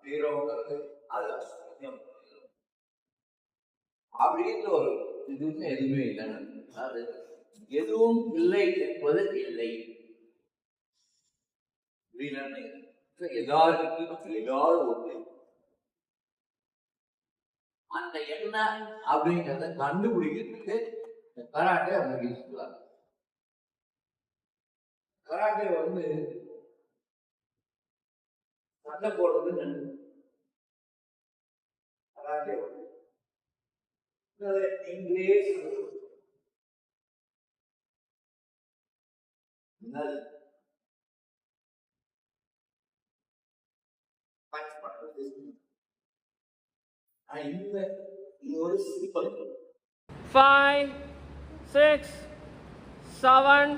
ஹீரோங்கிறது அது அப்படின்ற ஒரு இதுன்னு எதுவுமே இல்லைன்னு. அது எதுவும் இல்லை என்பது இல்லை. எல்லாருக்கும் ஏதாவது ஒன்று அந்த என்ன அப்படிங்கிறத கண்டுபிடிக்கிறதுக்கு கராட்டே அவங்க யூஸ்ஃபுல்லா. கராட்டே சண்டை போடுறது கராட்டே இங்கிலீஷ் ஒரு simple 5, 6, 7,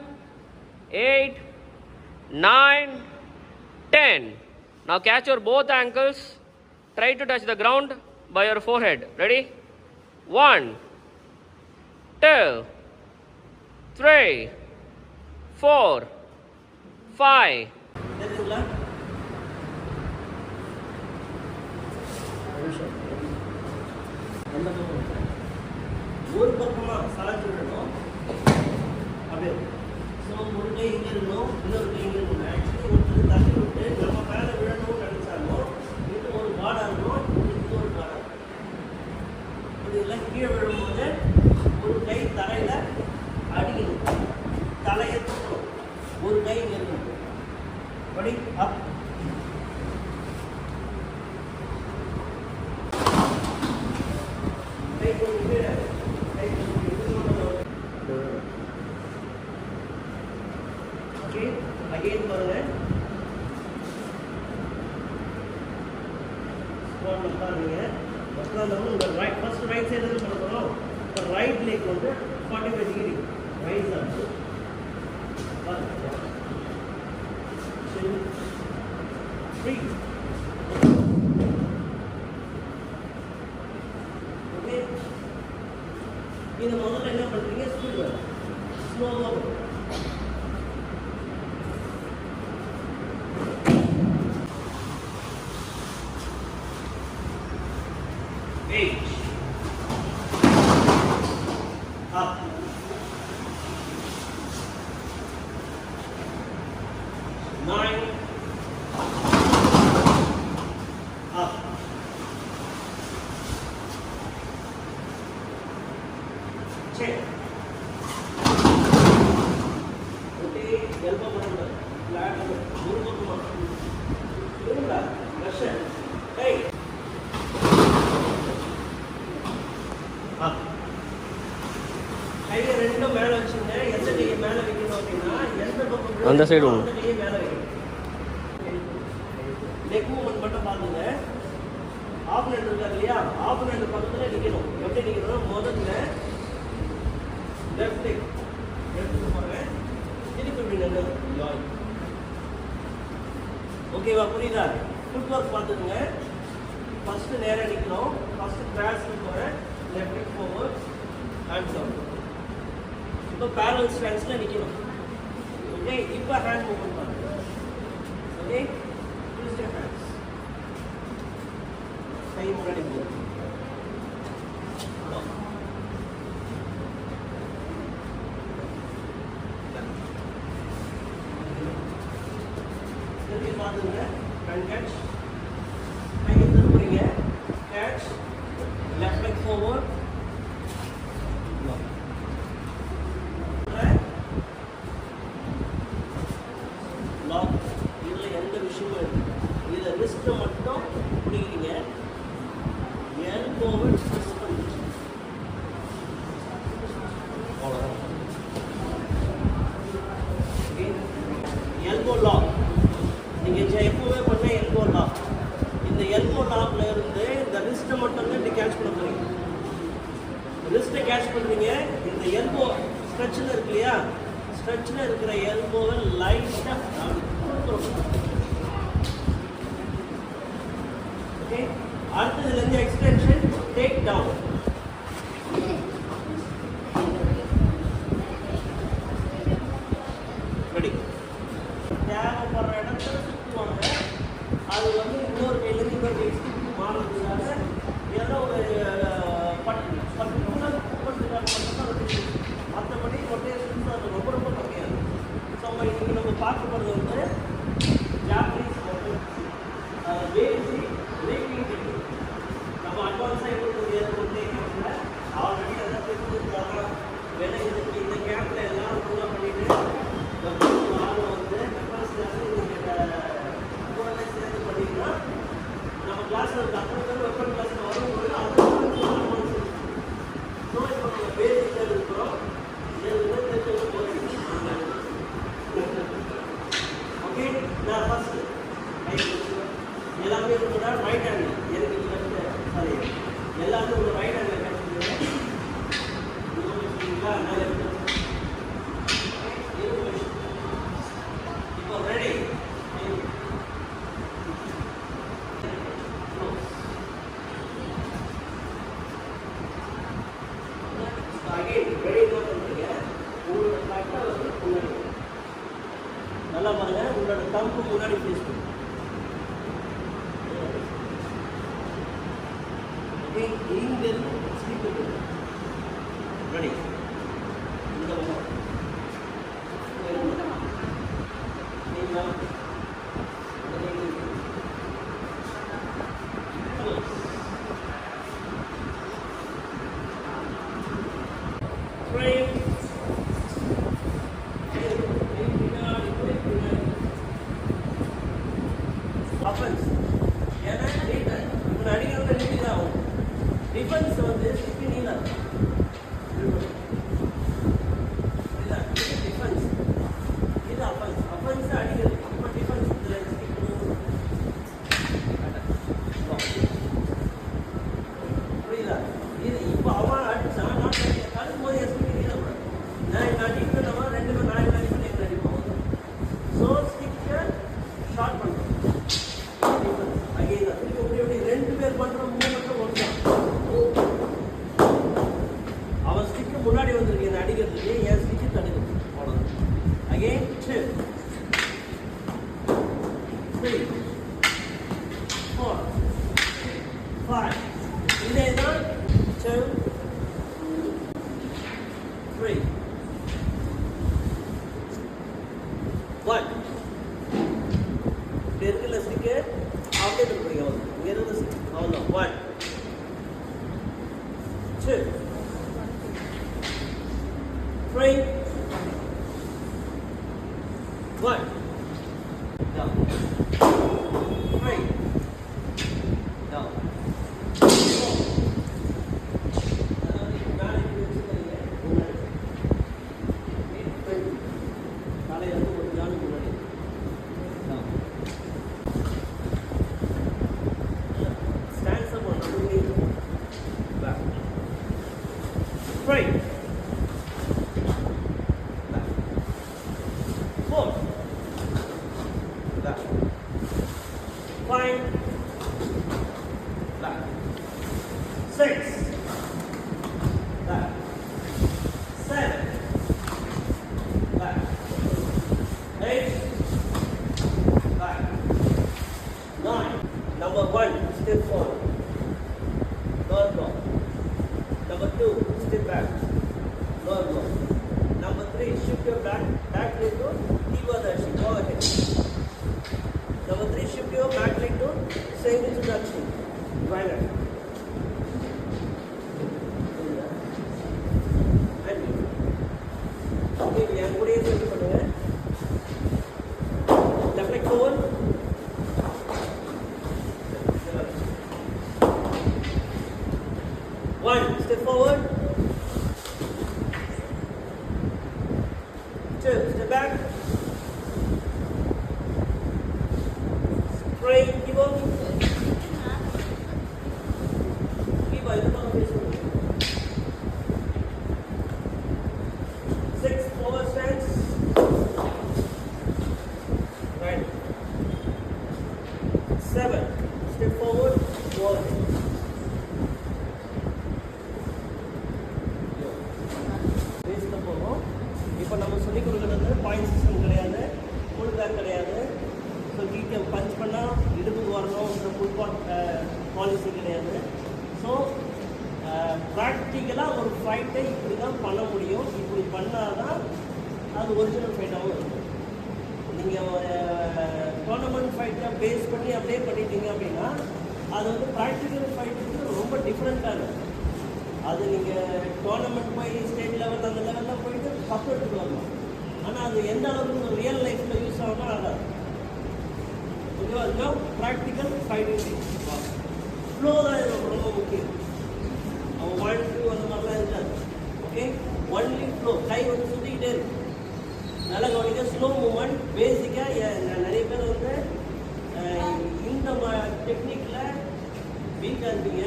8, 9, 10. Now catch your both ankles. Try to touch the ground by your forehead. Ready? 1, 2, 3, 4, 5. ஒரு பக்கமா சாய்ச்சி விடணும். அப்படியே ஸோ ஒரு கை இங்கே இருக்கணும், இன்னொரு கை இங்கே இருக்கணும். ஆக்சுவலி ஒருத்தர் தள்ளி விட்டு நம்ம மேலே விழணும்னு நினைச்சாலும் இது ஒரு பாடாக இருக்கணும், இது ஒரு பாடாக இருக்கணும். இதெல்லாம் கீழே விழும்போது ஒரு கை தலையில் அடிக்கணும், தலையை தூக்கணும், ஒரு கை இங்கே இருக்கணும். படி அப் again பாருங்க. ஸ்குவாட் உட்காருங்க. உட்கார்ந்தவங்க உங்க ரைட் ஃபர்ஸ்ட் ரைட் சைடு இருந்து பண்ணணும். இப்போ ரைட் லெக் 45 டிகிரி ரைஸ் ஆகுது. பாருங்க. ஃப்ரீ. ஓகே. இது முதல்ல என்ன பண்றீங்க? ஸ்பீட் வரும். ஸ்லோவா வரும். Up. 9. Up. 10. Okay, elbow button. Flat. Guru button. Irunda. Pressure. Hey. Up. கையை ரெண்டும் மேலே வச்சுங்க. எந்த கையை மேலே வைக்கணும் அப்படின்னா எந்த பக்கம் அந்த சைடு அந்த கையை மேலே வைக்கணும். லெக் மூவ்மெண்ட் மட்டும் பார்த்துங்க. ஆப்போனன்ட் இருக்காரு இல்லையா, ஆப்போனன்ட் பக்கத்தில் நிற்கணும். எப்படி நிற்கணும்? முதல்ல லெஃப்ட் லெக் எடுத்துட்டு போகிறேன், திருப்பி இப்படி நின்று. ஓகேவா? புரியுதா? ஃபுட் ஒர்க் பார்த்துக்குங்க. ஃபஸ்ட்டு நேராக நிற்கணும். ஃபஸ்ட்டு கிராஸ்க்கு போகிறேன், லெஃப்ட் லெக் போவோம், ஹேண்ட்ஸ் அவுட். இப்போ பேரல் ஸ்டான்ஸில் நிற்கணும். ஓகே, இப்போ ஹேண்ட் மூவ்மெண்ட் பண்ணுங்க. Okay, use your hands. கை முன்னாடி போகும். திருப்பி பார்த்துங்க. ஃப்ரண்ட் கேட்ச், கையை திருப்புறீங்க, catch, left leg forward, lock. இதில் எந்த விஷயமும் இல்லை. இதில் ரிஸ்ட்டை மட்டும் பிடிக்கிறீங்க, எல்போவை ப்ரெஸ் பண்ணிட்டு அவ்வளோதான். எல்போ லாக் நீங்கள் எப்போவே பண்ண எல்போ லாக். இந்த எல்போ லாக்ல இருந்து இந்த ரிஸ்ட்டை மட்டும் தான் கேட்ச் பண்ண போகிறீங்க. ரிஸ்ட்டை கேட்ச் பண்ணுறீங்க. இந்த எல்போ ஸ்ட்ரெச்சில் இருக்கு இல்லையா, ஸ்ட்ரெச்சில் இருக்கிற எல்போவை லைட்டாக ஓகே. அடுத்ததுலேருந்து எக்ஸ்டென்ஷன், டேக் டவுன். ரெடி. தேவைப்படுற இடத்துல சுற்றுவாங்க. அது இன்னொரு கையிலேருந்து இன்னொரு எல்லாமே இருக்குதா ரைட் ஹேண்ட் எனக்கு லெஃப்ட் சாரி எல்லாமே ஒரு ரைட் ஹேண்ட்ல கற்றுக்கிறேன் நல்லா இப்போ ரெடி நல்லா பாருங்க உங்களோட தம்பு முன்னாடி ஃபேஸ் பண்ணுங்க இங்க இருந்து ஸ்லிப் பண்ணுங்க ரெடி இந்த பக்கம் நீங்க frame offense ஏன்னா இவன் அடிக்கிறத நீதான் டிஃபென்ஸ் வந்து ஸ்டிப்பி நீதான் இல்ல டிஃபென்ஸ் இது அஃபென்ஸ் அஃபென்ஸ் அடிக்கிறது இப்போ டிஃபென்ஸ் இதுல புரியுதா இது இப்போ அவன் அடிச்சான் நான் கழுத்து போது எஸ்பி நீதான் நான் அடிக்கிறவா ரெண்டு பேரும் நான் அடிப்பேன் அடிப்போம் ஸோ ஸ்டிக்கை ஷார்ட் பண்ணுறோம் ரெண்டு பேர் பண்ற மூவ்மெண்ட் ஒன்றுதான் அவன் ஸ்டிக்கு முன்னாடி வந்திருக்கு அடிக்கிறதுக்கு என் ஸ்டிக்கு தடுக்குது அவ்வளோதான் அகெயின் 2 3 4 5 இதே தான் 2 3 1 இப்படி இருக்குல்ல ஸ்டிக்கு அப்படியே திருப்பி இங்கே இருந்து அவ்வளோதான் 1 2 3 1 down 3 down 4 காலையில் வந்து ஒரு நாள் முன்னாடி stands up on the knee back right back 4 back 5 back 6 back 7 back 8 back 9 number 1 step forward lower block number 2 step back lower block number 3 shift your back leg to Ivadashi go ahead number 3 shift your back leg to same introduction right hand okay yan கூட சேர்த்து பண்ணுங்க left leg forward 1 step forward 2 step back 3 keep up keep up the face 6 forward stance right 7 step forward forward இப்போ நம்ம சொல்லிக் கொடுக்குறது point system கிடையாது full back கிடையாது so கீழே பஞ்ச் பண்ணால் இடுப்புக்கு வரணும் இந்த ஃபுல் பாலிசி கிடையாது ஸோ ப்ராக்டிக்கலாக ஒரு ஃபைட்டை இப்படி தான் பண்ண முடியும் இப்படி பண்ணால் தான் அது ஒரிஜினல் ஃபைட்டாகவும் இருக்கும் நீங்கள் டோர்னமெண்ட் ஃபைட்டை பேஸ் பண்ணி அப்படியே பண்ணிட்டீங்க அப்படின்னா அது வந்து ப்ராக்டிக்கல் ஃபைட்டுக்கு ரொம்ப டிஃப்ரெண்ட்டாக இருக்கும் அது நீங்கள் டோர்னமெண்ட் போய் ஸ்டேட் லெவல் அந்த லெவலில் போயிட்டு கப் எடுத்துட்டு வரலாம் ஆனால் அது எந்த அளவுக்கு ரியல் லைஃப்பில் யூஸ் ஆகணும் ஆகாது ஓகேவா அதுதான் ப்ராக்டிக்கல் ஃபைட்டிங் ஃப்ளோ தான் இது ரொம்ப முக்கியம் அவன் 1 2 அந்த மாதிரிலாம் இருக்காது ஓகே ஒன்லி ஃப்ளோ கை வந்து சுற்றிக்கிட்டே இருக்கு நல்லா கவனிக்க ஸ்லோ மூமெண்ட் பேசிக்காக நிறைய பேர் வந்து இந்த வீக்காக இருப்பீங்க,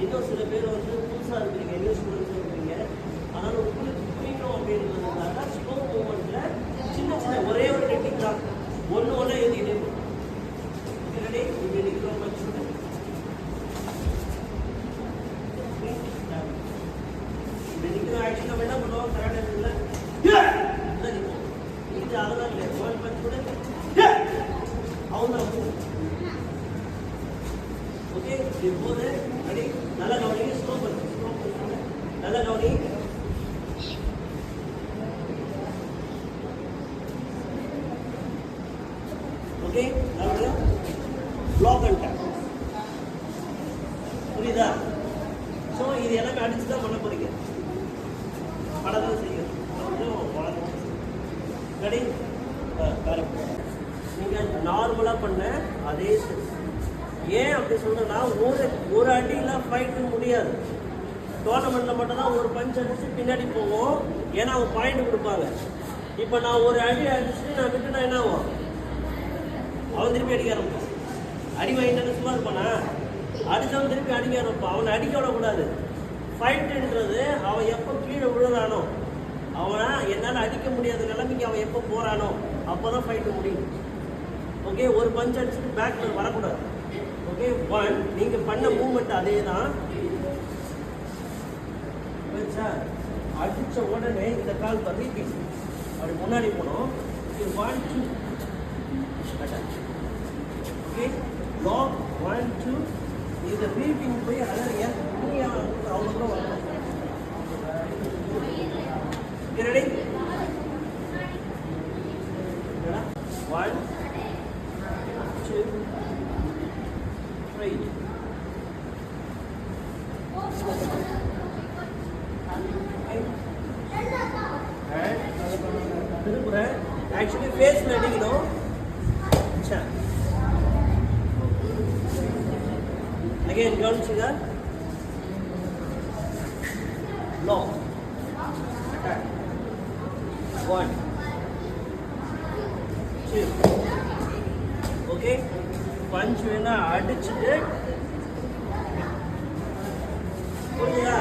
இன்னும் சில பேர் வந்து புதுசாக இருக்கிறீங்க, நியூ ஸ்டூடெண்ட்ஸாக இருக்கிறீங்க. அதனால் உங்களுக்கு புரியணும் அப்படின்றதுனால ஸ்லோ மூமெண்ட்டில் சின்ன சின்ன ஒரே ஒரு டெக்னிக் தான், ஒன்று எழுதிட்டே போகும். ரெடி? இப்படி நிற்கிறோம் வச்சுட்டு இப்படி நிற்கிறோம். ஆக்சுவலாக நம்ம என்ன பண்ணுவோம், கரெக்டாக இருக்குல்ல, இது அதெல்லாம் இல்லை. ஒன் பஞ்ச் கூட அவங்க ஓகே. இப்போது ரெடி? நல்லா கவனிங்க. ஸ்லோ பண்ணு, நல்லா கவனி. Okay, black and tape. புரியுதா? ஸோ இது எல்லாமே அடிச்சு தான் பண்ண போறீங்க, படம் செய்யும். ரெடி? கரெக்ட். நீங்கள் நார்மலாக பண்ண அதே ஸ்டெப். ஏன் அப்படி சொல்கிறேன்னா, ஒரு அடியில் ஃபைட்டு முடியாது. டோர்னமெண்ட்டில் மட்டும்தான் ஒரு பஞ்ச் அடிச்சு பின்னாடி போவோம், ஏன்னா அவங்க பாயிண்ட் கொடுப்பாங்க. இப்போ நான் ஒரு அடி அடிச்சுட்டு நான் விட்டுனா என்ன ஆகும், அவன் திருப்பி அடிக்க ஆரம்பிப்பான். அடி வாங்கிட்டு சும்மா இருப்பானா, அடித்தவன் திருப்பி அடிக்க ஆரம்பிப்பான். அவனை அடிக்க விடக்கூடாது. ஃபைட்டுன்றது அவன் எப்போ கீழே விழுறானோ, அவனை என்னால் அடிக்க முடியாத நிலைமைக்கு அவன் எப்போ போகிறானோ அப்போ தான் ஃபைட்டு முடியும். ஓகே, ஒரு பஞ்ச் அடிச்சுட்டு பேக்கில் வரக்கூடாது. Okay, one. நீங்கள் பண்ண மூவ்மெண்ட் அதே தான். அடித்த உடனே இந்த கால் ரீபீட் அப்படி முன்னாடி போனோம். 1 2 ஓகே, லாக் 1 2. இந்த ரீபிங் போய் அதான் அவ்வளோ கூட வரணும். ரெடி? 1 2 3 திருப்புறேன். ஆக்சுவலி ஃபேஸில் அடிக்கணும். அகைன் கவனிச்சுங்க. லோ 1 2. ஓகே, பஞ்ச் வேணா அடிச்சுட்டு புரியுதா?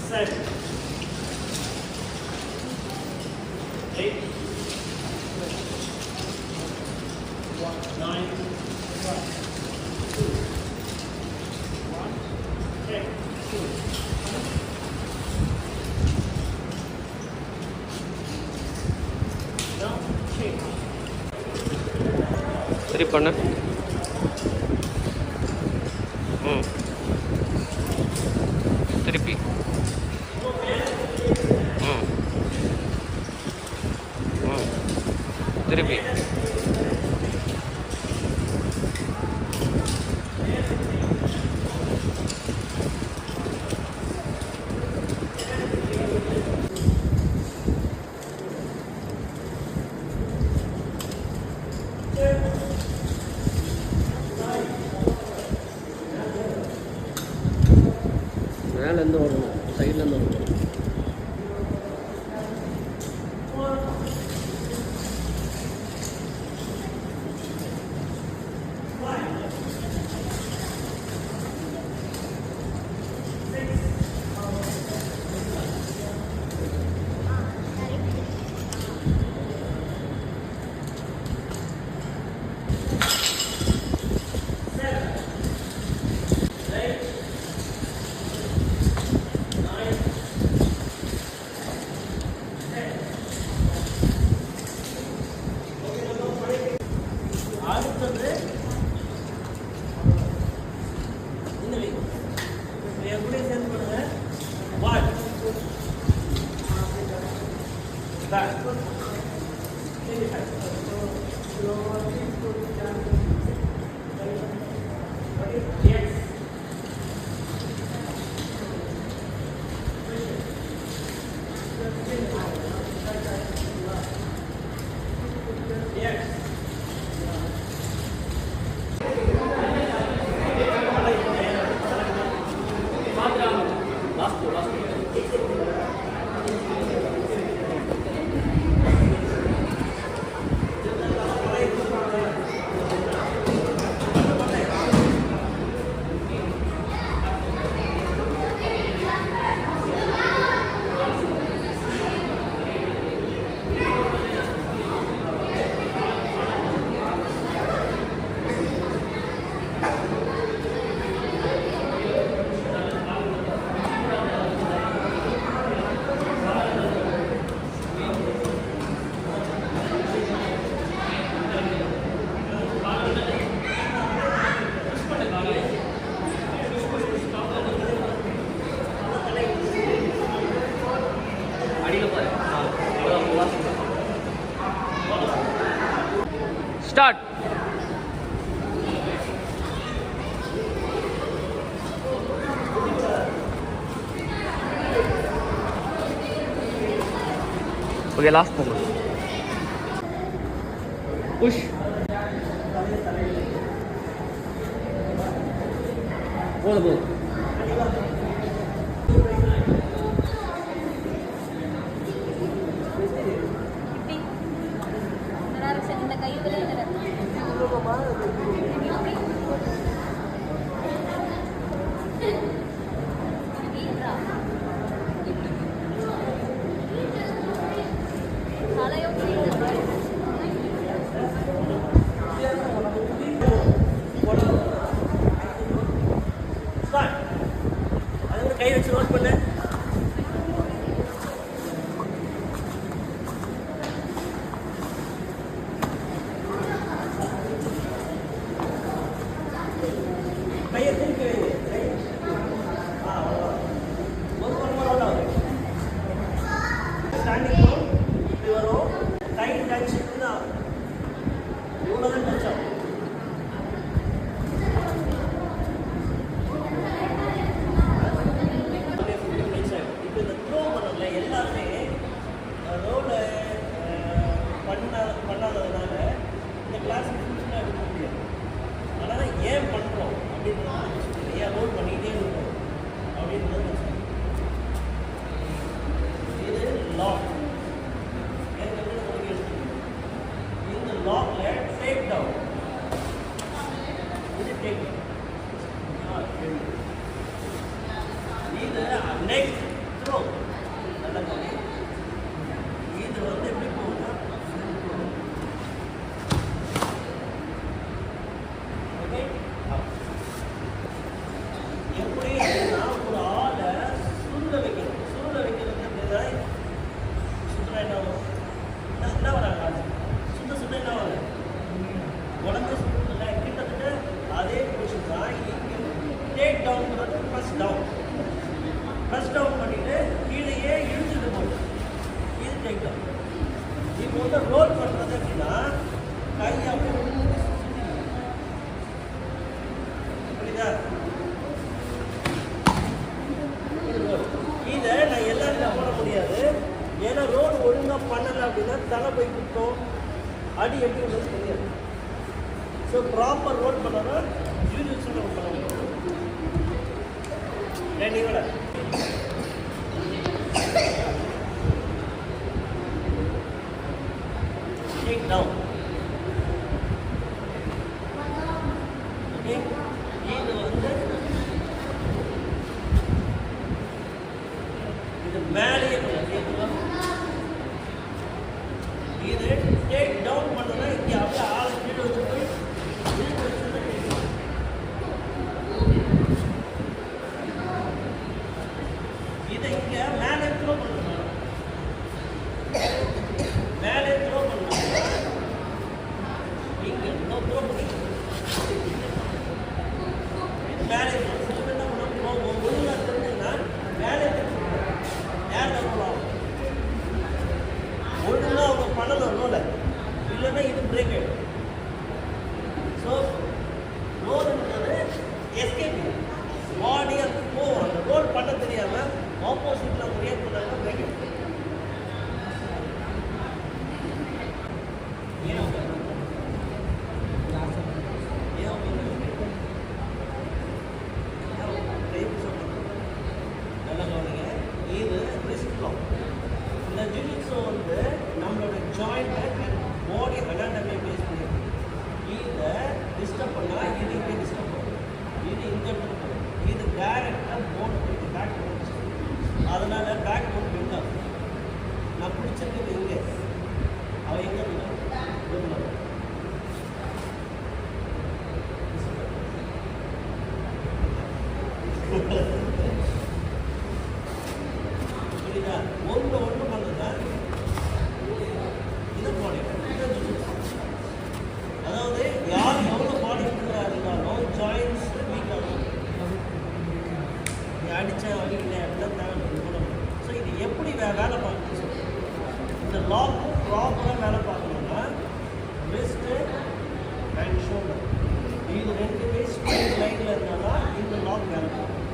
Seven, 8, 9, 2, 1, 10, 2. Now change. சரி பண்ண. திருப்பி திருப்பி மேலேருந்து வரணும், சைட்லேருந்து வரணும். Back. Take your time. Yes. Yes. Start. Okay, last one. Push. Hold. இந்த கை விளையாடுற Start. அது கை வச்சு நோட் பண்ணு. கையை தூக்கி வை. ஒரு ஸ்டாண்டிங் இப்படி வரும். கை டச் தான் இவ்வளோதான் டச் ஆகும். இப்போ இந்த த்ரோ பண்ணல எல்லாருமே ரோட பண்ணாததுனால இந்த கிளாஸ் ஃபுல்லாக எடுக்க முடியாது. அதனால் ஏன் பண்ணுறோம் அப்படின்றது ஏன் ரோல் பண்ணிக்கிட்டே இருக்கோம் அப்படின்றது இது லாக். இந்த லாக்ல டேக் டவுன். இது டேக் டவுன். இது நெக்ஸ்ட் த்ரோ. நல்ல கவனி. இது வந்து எப்படி போகும்னா ஓகே. எப்படி அப்படின்னா ஒரு ஆளை சுருள வைக்கணும். சுருள வைக்கிறது அப்படிதான். சுருள என்ன வரும்? என்ன வராங்க ஆளு சுத்த என்ன வரும்? உடம்பு சுருள கிட்டத்தட்ட அதே பொசிஷன் தான். டேக் டவுன் பண்ணுறது ப்ரெஸ் டவுன். ப்ரெஸ் டவுன் பண்ணிட்டு கீழேயே இழுத்துட்டு போகும். இது டேக் டவுன். இப்போ வந்து ரோல் பண்ணுறது அப்படின்னா கையை அப்படியே புரியுதா? இதை நான் எல்லாரும் போட முடியாது. ஏன்னா ரோடு ஒழுங்காக பண்ணலை அப்படின்னா தலை போய் குத்தோம். அடி எப்படி உள்ளது தெரியாது. ஸோ ப்ராப்பர் ரோல் பண்ணனா யூனிவர்ஸில் ரோல் பண்ண முடியும். ரெடியோட take down. Okay. இது வந்து இது மேலே இது டேக் டவுன் பண்ணனா இங்கே அப்படியே ஆளை கீழே வச்சு போய் இதை இங்கே மேலே த்ரோ பண்ணணும். மேலே த்ரோ பண்ணணும். இங்கே த்ரோ பண்ணணும். மேலே என்ன பண்ணணும்? ஒழுங்காக தெரிஞ்சுன்னா மேலே ஏர் டவுன் ஆகும். இல்லைன்னா இது பிரேக் ஆகிடும். ஸோ ரோல்ன்றது எஸ்கேப் பாடி அது போகும். அந்த ரோல் பண்ண தெரியாமல் ஆப்போசிட்டில் ரியாக்ட் பண்ணாங்கன்னா பிரேக் ஆகிடும். அதனால பேக் போட்டு விட்டாங்க. நான் பிடிச்சிருக்கிறது இங்கே அவன் எங்கே புரியுதா? ஒன்று பண்ணுறதா இது பாடி. அதாவது யார் எவ்வளோ பாடி பில்டராக இருந்தாலும் ஜாயின்ஸ் வீக் ஆகும். அடித்தா வலிக்கல அப்படிலாம் தேவை. ஸோ இது எப்படி வேலை பார்க்கணும்னு சொல்லி இந்த லாக்கு ப்ராப்பராக வேலை பார்க்கணும்னா ரிஸ்ட்டு அண்ட் ஷோல்டர் இது ரெண்டுமே ஸ்ட்ரெயிட் லைனில் இருந்தால் இந்த லாக் வேலை பார்க்கணும்.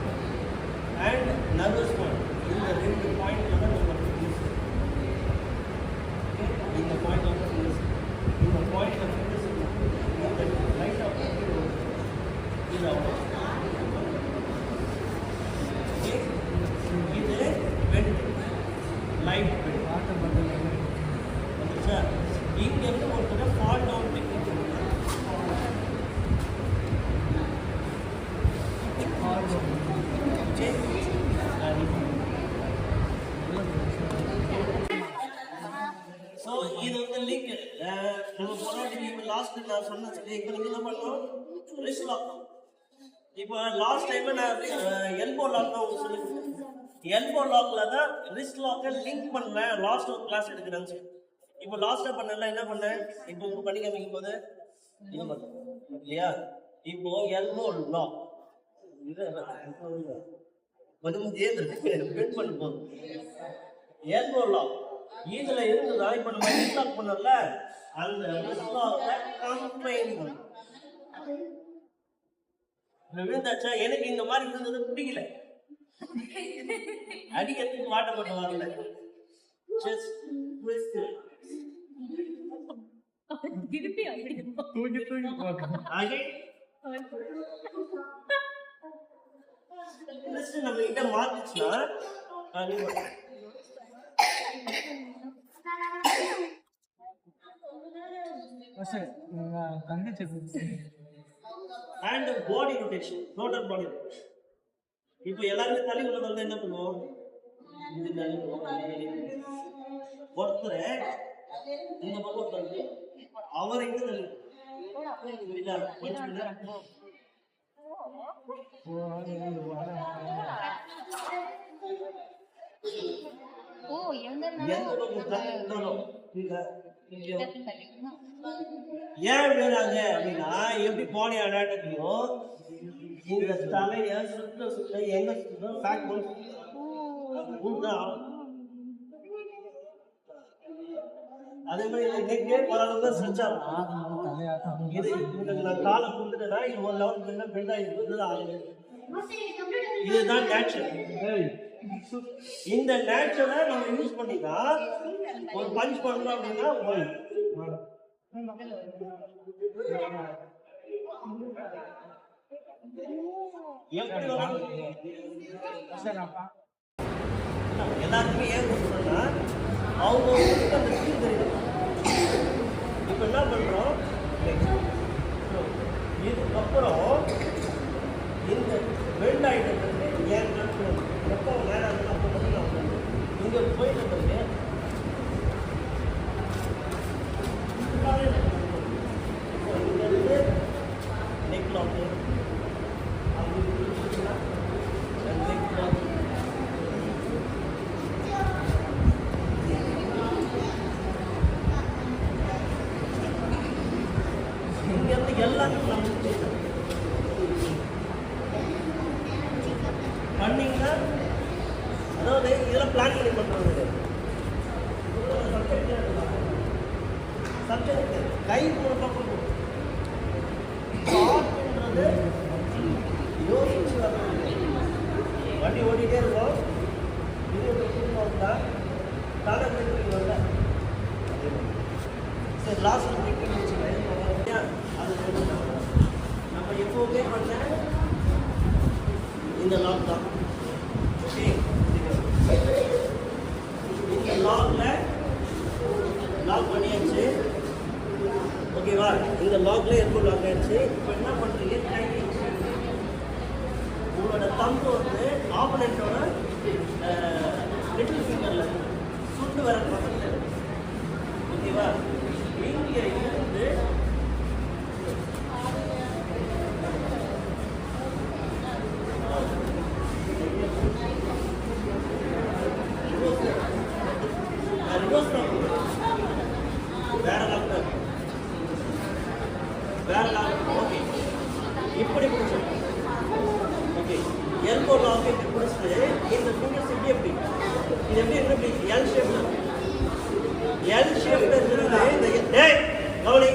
அண்ட் நர்வஸ் பாயிண்ட் இந்த 2 பாயிண்டில் தான் நம்ம ஃபினிஷ். இந்த பாயிண்ட் வந்து ஃபினிஷ். இந்த பாயிண்டில் ஃபினிஷ் இந்த லைட்டாக இது அவ்வளோ. இது பெண்ட் லைட் பெண்ட் வந்துச்சா? இங்கேருந்து ஒருத்தர் ஃபால் டவுன் டெக்னிக். ஸோ இது வந்து லிங்க் நம்ம போராட்டி இப்போ லாஸ்ட் நான் சொன்ன இப்போ நீங்கள் என்ன பண்ணோம் ரிஸ்ட் லாக். இப்போ லாஸ்ட் டைம் நான் எல்போ லாக் தான் உங்களுக்கு சொல்லியிருக்கேன். எல்போ லாக்கில் தான் ரிஸ்ட் லாக்கை லிங்க் பண்ணேன். லாஸ்ட் ஒரு கிளாஸ் எடுக்கிறேன்னு சொல்லி இப்போ லாஸ்ட்டாக பண்ணல என்ன பண்ணேன்? இப்போ உங்களுக்கு பண்ணி காமிக்கும் போது இது பண்ணேன் இல்லையா? இப்போ எல்போ லாக் இது கொஞ்சம் பெண்ட் பண்ண போதும். எல்போ லாக் இதுல இருந்துதா இப்போ நம்ம ரிஸ்ட் லாக் பண்ணல அந்த ரிஸ்ட் லாக்கை கம்பைன் பண்ணும். விழுந்தாச்சா? எனக்கு இந்த மாதிரி இருந்தது பிடிக்கல. அடிக்கிறதுக்கு மாட்டப்பட்ட வரல. நம்ம கிட்ட மாத்துச்சுன்னா and body rotation, total body rotation. இப்போ எல்லாருமே தள்ளி உள்ள வந்து என்ன பண்ணுவோம்? இது தள்ளி ஒருத்தர் இந்த பக்கம் தள்ளி அவர் எங்க தள்ளி ஏன் விழுறாங்க அப்படின்னா எப்படி பாடி அடாட்டத்தையும் இந்த தலைய சுத்த சுத்த எங்க சுத்தம் பேக் அதே மாதிரி நெக்கே பரவாயில்ல செஞ்சாலும் இது நான் காலை கொடுத்துட்டேன்னா இது ஒரு லெவல் பெண்ட் ஆகிடுது. இதுதான் நேச்சுரல். இந்த நேச்சுரலை நம்ம யூஸ் பண்ணினா ஒரு பஞ்ச் பண்ணலாம் அப்படின்னா எப்படி எல்லாருக்குமே ஏன் சொல்றேன்னா அவங்க அந்த ஃபீல் தெரியும். இப்போ என்ன பண்றோம்? இதுக்கப்புறம் இந்த பெண்ட் ஆகிட்டு ஏன் எப்போ நேரம் இருந்தால் அப்போ பண்ணி இங்கே போயிட்டு வந்து நெக் லாக்கு இங்கேருந்து எல்லாத்தையும் நம்ம பண்ணிங்கன்னா அதாவது இதெல்லாம் பிளான் பண்ணி பண்ணுறது. கை ஒரு பக்கம் போகும். ஸ்டார்ட்ன்றது யோசிச்சு வரணும். வண்டி ஓடிட்டே இருக்கும். இது ஒரு குடும்பம் வந்தா தலை பிரேக்கிங் வரல. சரி லாஸ்ட் பிரேக்கிங் வச்சுக்கிறேன். அது நம்ம எப்போவுமே பண்ண இந்த லாக் தான். ஓகே, இந்த லாக்ல லாக் பண்ணியாச்சு. ஓகேவா? இந்த லாக்ல எல்போ லாக் ஆயிடுச்சு. இப்போ என்ன பண்ணுறீங்க? டைட்டிங். உங்களோட தம்பு வந்து ஆப்பனண்ட்டோட லிட்டில் ஃபிங்கரில் சுண்டு வர பக்கத்தில். ஓகேவா? இங்கே இருந்து ரிவர்ஸ் வேற லாக் வேற லாக். ஓகே, இப்படி பிடிச்சிருக்கோம். ஓகே, எல்போ லாக் இப்படி பிடிச்சிட்டு இந்த ஃபிங்கர்ஸ் இப்படி எப்படி இது எப்படி இருக்கு? எல் ஷேப்ல இருந்து இந்த கவனி,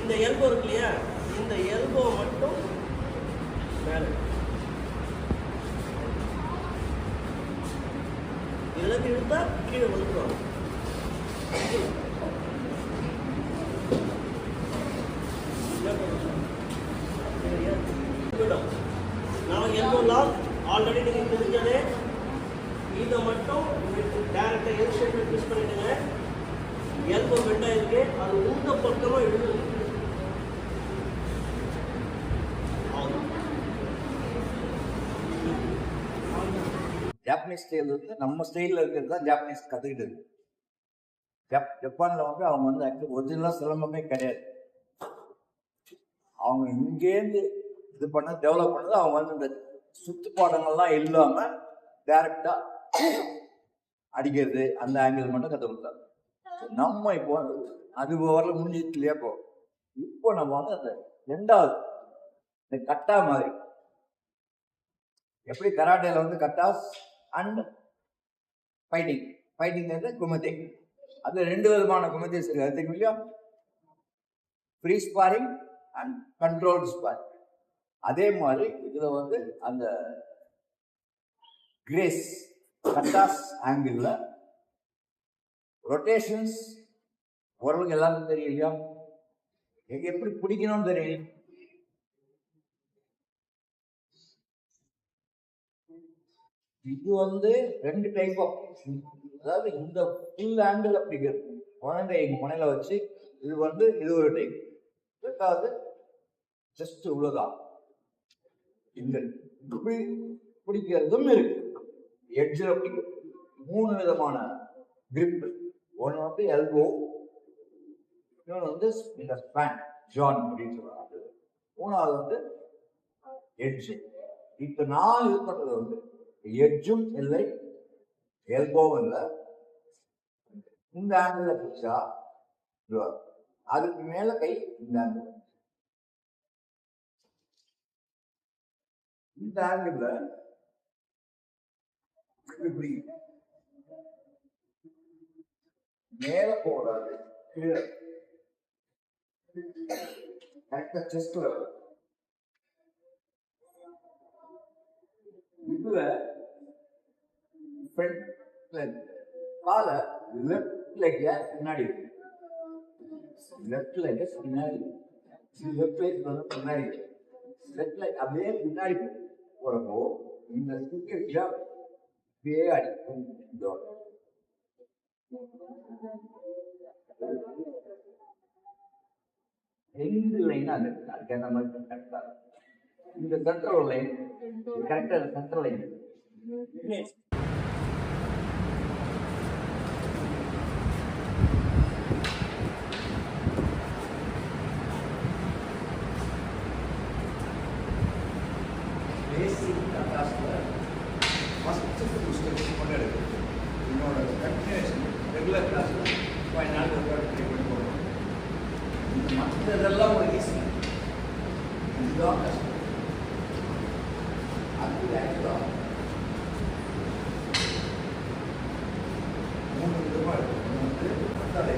இந்த எல்போ இருக்கு இல்லையா, இந்த எல்போ மட்டும் மேலே இதெல்லாம் இழுத்தா கீழே விழுந்துருவாங்க. நான் எல்போ லாக் ஆல்ரெடி நீங்கள் தெரிஞ்சதே. இதை மட்டும் டேரக்டாக எல் ஷேப்பில் ட்விஸ்ட் பண்ணிடுங்க. எல்போ பெண்டாக இருக்கு, அது உந்த பக்கமாக இழுது. ஜாப்பனீஸ் ஸ்டைல் வந்து நம்ம ஸ்டைலில் இருக்கிறது தான் ஜாப்பனீஸ் கற்றுக்கிட்டது. ஜப்பானில் வந்து அவங்க வந்து ஆக்சுவலி ஒரிஜினலாக சிலம்பமே கிடையாது. அவங்க இங்கேருந்து இது பண்ண டெவலப் பண்ணது. அவங்க வந்து இந்த சுத்து பாடங்கள்லாம் இல்லாமல் டைரக்டாக அடிக்கிறது அந்த ஆங்கிள் மட்டும் கற்றுக் கொடுத்தாங்க. நம்ம இப்போ அது வரல முடிஞ்சிட்டு இல்லையா? இப்போ நம்ம வந்து அந்த ரெண்டாவது இந்த கட்டா மாதிரி, எப்படி கராட்டேல வந்து கட்டாஸ் அண்ட் ஃபைட்டிங் குமதி, அது ரெண்டு விதமான குமதிஸ் இருக்கு. அது இல்லையா? Free ஸ்பாரிங் and controlled ஸ்பாரிங். அதே மாதிரி இதுல வந்து அந்த கிரேஸ் கட்டாஸ் ஆங்கிள் ரொட்டேஷன்ஸ் ஓரளவுக்கு எல்லாருக்கும் தெரியும் இல்லையா? எப்படி பிடிக்கணும்னு தெரியும். இது வந்து ரெண்டு டைப் ஆஃப், அதாவது இந்த ஃபுல் ஆங்கிள் அப்படிங்கிறது குழந்தை எங்க முனையில வச்சு இது வந்து இது ஒரு டைப். ரெண்டாவது ஜஸ்ட் இவ்வளவுதான். இந்த இப்படி பிடிக்கிறதும் இருக்கு. எட்ஜில் பிடிக்கும். மூணு விதமான கிரிப். ஒன்று வந்து எல்போ, இன்னொன்று வந்து இந்த ஸ்பேன் ஜான் அப்படின்னு சொல்றாங்க. மூணாவது வந்து எட்ஜ். இப்ப நான் இது பண்றது வந்து எட்ஜும் இல்லை எல்போவும் இல்லை. இந்த ஆங்கிள் பிடிச்சா அதுக்கு மேல கை இந்த ஆங்கிள், இந்த ஆங்கிள் இப்படி மேல போடாது, கரெக்டா செஸ்ட் வரும். இதுல கால லெஃப்ட் லெக்ல பின்னாடி இருக்கு, லெஃப்ட் லெக் பின்னாடி, லெஃப்ட் லெக் பின்னாடி, லெஃப்ட் லெக் அப்படியே பின்னாடி போறப்போ இந்த ஸ்டிக்கா அப்படியே அடிக்கும். ரெண்டு லைன் அதுக்கேற்ற மாதிரி கரெக்டா இந்த கண்ட்ரோல் லைன் கரெக்டா கண்ட்ரோல் லைன். பேசிக் கட்டாஸ்ல ஃபர்ஸ்ட் ஸ்டெப்ஸ் மட்டும் எடுக்கும். என்னோட கண்டினியூஷன் ரெகுலர் கிளாஸ்ல 5 நாள் ஒர்க் ட்ரை பண்ணி போடுறோம். மற்றதெல்லாம் ஒரு ஈஸி, இதுதான் கஷ்டம். அது ஆக்சுவலாக 3 விதமாக இருக்கும். ஒன்று வந்து கட்டளை,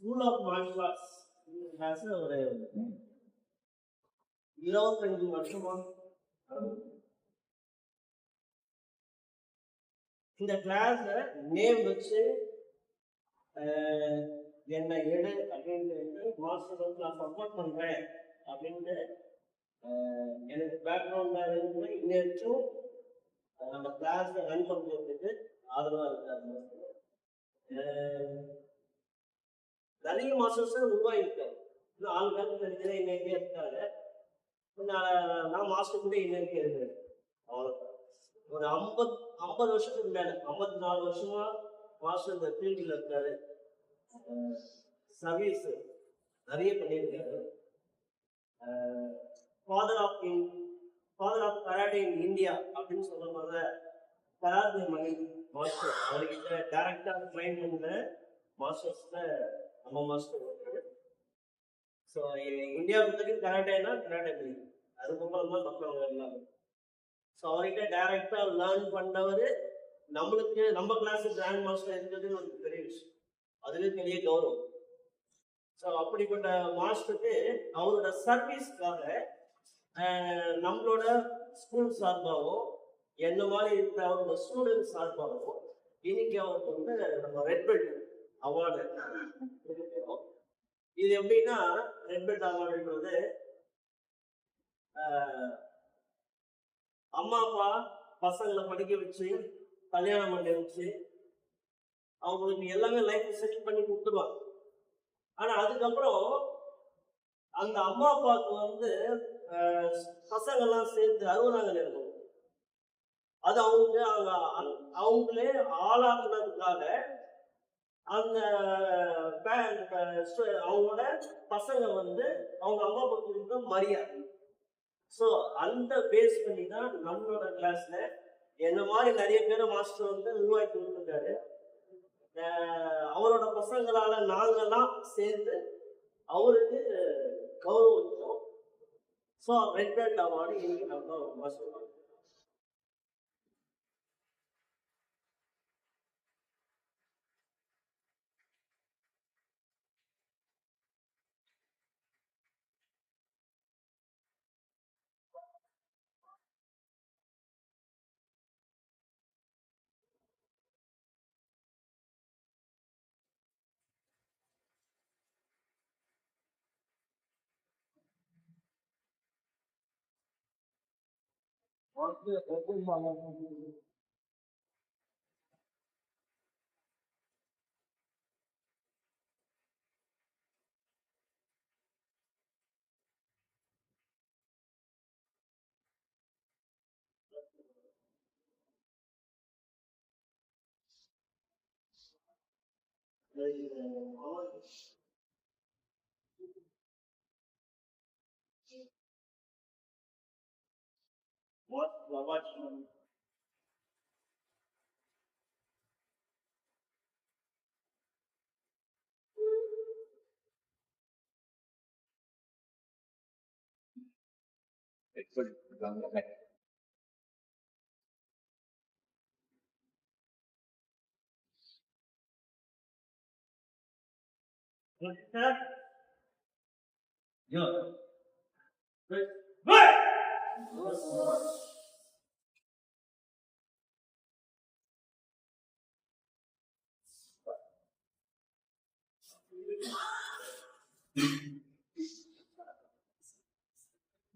ஸ்கூல் ஆஃப் மார்ஷல் ஆர்ட்ஸ் ஒரு 25 வருஷமா இந்த கிளாஸ்ல நேம் வச்சு என்ன எடு அப்படின்னு மாஸ்டர் வந்து நான் சப்போர்ட் பண்றேன் அப்படின்ட்டு எனக்கு பேக்ரவுண்ட்ல இருந்து இன்னும் நம்ம கிளாஸ்ல ரன் பண்ணுறதுக்கு ஆதரவா இருக்காரு. நிறைய மாஸ்டர்ஸ் உருவாகிருக்காரு. இன்னும் ஆள் பேருக்கு தெரிஞ்சதே இன்னைக்கே இருக்காரு. நான் மாஸ்டர் கூட இன்னைக்கு இருக்கிறேன். அவ்வளோதான். ஒரு 50 வருஷத்துக்கு மேல 54 வருஷமா மாஸ்டர் இந்த ஃபீல்டில் இருக்காரு. சர்வீஸ் நிறைய பண்ணியிருக்காரு. Father of karate in India அப்படின்னு சொல்ற மாதிரி கராத்தே மணி மாஸ்டர் அவர்கிட்ட டைரக்டா ட்ரைன் பண்ண மாஸ்டர்ஸ்ல நம்ம மாஸ்டர். ஸோ இந்தியா பொறுத்தவரைக்கும் கராட்டேனா கராட்டே மணி, அதுக்கப்புறம் தான் மற்றவங்க எல்லாமே. ஸோ அவர்கிட்ட டைரக்டா லேர்ன் பண்ணவர் நம்மளுக்கு நம்ம கிளாஸ் கிராண்ட் மாஸ்டர் இருக்கிறது ஒரு பெரிய விஷயம், அதுவே பெரிய கௌரவம். ஸோ அப்படிப்பட்ட மாஸ்டருக்கு அவரோட சர்வீஸ்க்காக நம்மளோட ஸ்கூல் சார்பாகவும் என்ன மாதிரி இருக்கிற அவரோட ஸ்டூடெண்ட் சார்பாகவும் இன்னைக்கு அவருக்கு வந்து நம்ம ரெட் பெல்ட் அவார்டு கொடுக்கிறோம். இது எப்படின்னா ரெட் பெல்ட் அவார்டுன்றது அம்மா அப்பா பசங்களை படிக்க வச்சு கல்யாணம் பண்ணி வச்சு அவங்களுக்கு எல்லாமே லைஃப் செட்டில் பண்ணி கொடுத்துருவாங்க. ஆனா அதுக்கப்புறம் அந்த அம்மா அப்பாவுக்கு வந்து பசங்கள்லாம் சேர்ந்து அறுவதாங்க இருக்கும். அது அவங்களே ஆளாக்குனதுக்காக அந்த அவங்களோட பசங்க வந்து அவங்க அம்மா அப்பா கொடுத்த மரியாதை. ஸோ அந்த பேஸ் பண்ணி தான் நம்மளோட கிளாஸ்ல என்ன மாதிரி நிறைய பேரை மாஸ்டர் வந்து உருவாக்கி கொடுத்துருக்காரு. அவரோட பசங்களால நாங்கெல்லாம் சேர்ந்து அவருக்கு கௌரவிச்சோம். ஸோ ரெட் பெல்ட் அவார்டு இன்னைக்கு நம்ம மாஸ்டர். watching.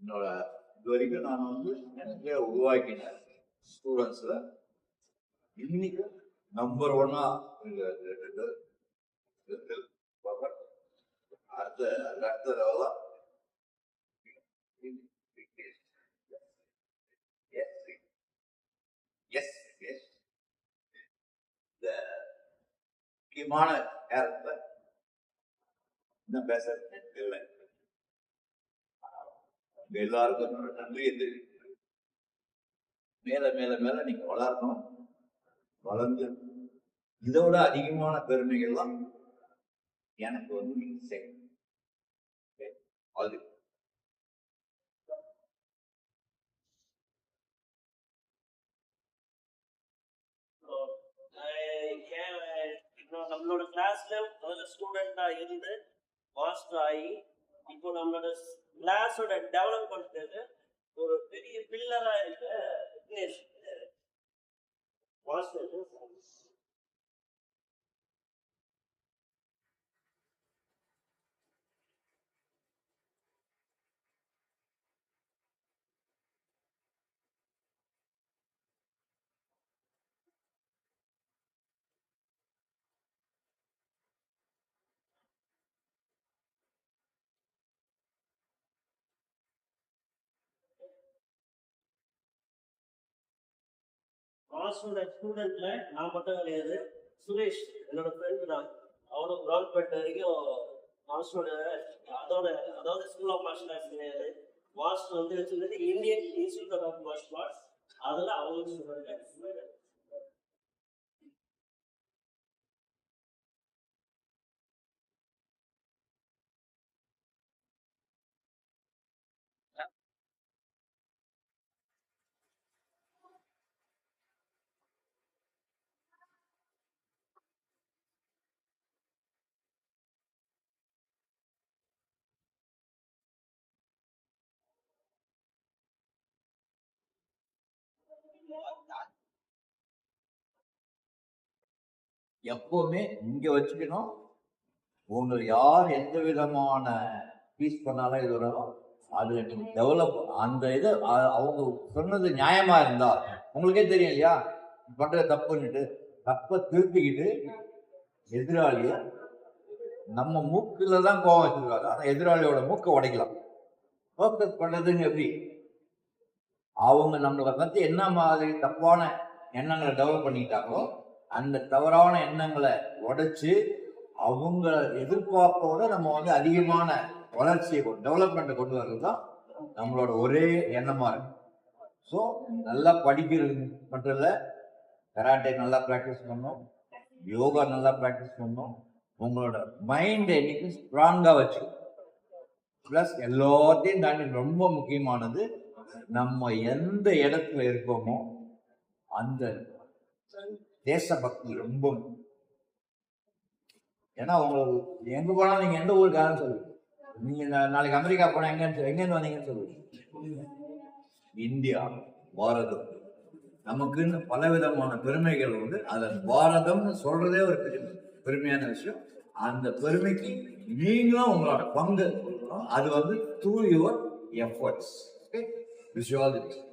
என்னோட இது வரைக்கும் நான் வந்து நிறைய உருவாக்கினேன் ஸ்டூடெண்ட்ஸில். இன்னைக்கு நம்பர் ஒன்னா அடுத்த லெவலாக இந்த முக்கியமான நேரத்தில் என்ன பேசுறது இல்லை. எல்லாருக்கும் என்னோட நன்றியை தெரிவிக்கிறேன். மேல மேல மேல நீங்க வளரணும், வளர்ந்து இதோட அதிகமான பெருமைகள்லாம் எனக்கு வந்து நீங்க செய்யணும். அது நம்மளோட கிளாஸ்ல முதல்ல ஸ்டூடெண்டா இருந்து மாஸ்டர் ஆகி இப்போ நம்மளோட கிளாஸோட டெவலப்மெண்ட்டுக்கு ஒரு பெரிய பில்லரா இருக்க விக்னேஷ் மாஸ்டர். மாஸ்டரோட ஸ்டூடெண்ட்ல நான் மட்டும் கிடையாது, சுரேஷ் என்னோட ஃப்ரெண்டு தான். அவனும் கவர்மெண்ட் வரைக்கும் மாஸ்டரோட அதாவது ஸ்கூல் ஆஃப் மார்ஷல் ஆர்ட்ஸ் கிடையாது. மாஸ்டர் வந்து வச்சுருந்தது Indian institute of martial arts. அதில் அவங்களுக்கு சொல்றாங்க. எப்பவுமே இங்க வச்சுக்கணும். உங்களை யார் எந்த விதமான பீஸ் பண்ணாலும் இது வரும், அதுல நீங்க டெவலப் அந்த இது அவங்க சொன்னது நியாயமா இருந்தா உங்களுக்கே தெரியும் இல்லையா, பண்ற தப்புன்னுட்டு தப்பை திருப்பிக்கிட்டு எதிராளிய நம்ம மூக்குல தான் கோவம் வச்சிருக்காரு, ஆனா எதிராளியோட மூக்கை உடைக்கலாம். ஃபோக்கஸ் பண்றதுங்க எப்படி, அவங்க நம்மளை பத்தி என்ன மாதிரி தப்பான எண்ணங்களை டெவலப் பண்ணிக்கிட்டாங்களோ அந்த தவறான எண்ணங்களை உடைச்சு அவங்க எதிர்பார்ப்போட நம்ம வந்து அதிகமான வளர்ச்சியை டெவலப்மெண்ட்டை கொண்டு வர்றது தான் நம்மளோட ஒரே எண்ணமா இருக்கு. ஸோ நல்லா படிக்கிறது மட்டும் இல்லை, கராட்டே நல்லா ப்ராக்டிஸ் பண்ணணும், யோகா நல்லா ப்ராக்டிஸ் பண்ணணும், உங்களோட மைண்டை இன்னைக்கு ஸ்ட்ராங்காக வச்சு, ப்ளஸ் எல்லாத்தையும் தாண்டி ரொம்ப முக்கியமானது நம்ம எந்த இடத்துல இருக்கோமோ அந்த தேசபக்தி ரொம்ப. ஏன்னா உங்களுக்கு எங்க போனாலும் நீங்க எந்த ஊருக்காரன்னு சொல்லுங்க, நீங்க நாளைக்கு அமெரிக்கா போனா எங்கேருந்து வந்தீங்கன்னு சொல்லுவீங்க. இந்தியா, பாரதம், நமக்குன்னு பல விதமான பெருமைகள் உண்டு. அதை பாரதம்னு சொல்றதே ஒரு பெருமையான விஷயம். அந்த பெருமைக்கு நீங்களும் உங்களோட பங்கு, அது வந்து through your efforts. Okay? Wish you all the best.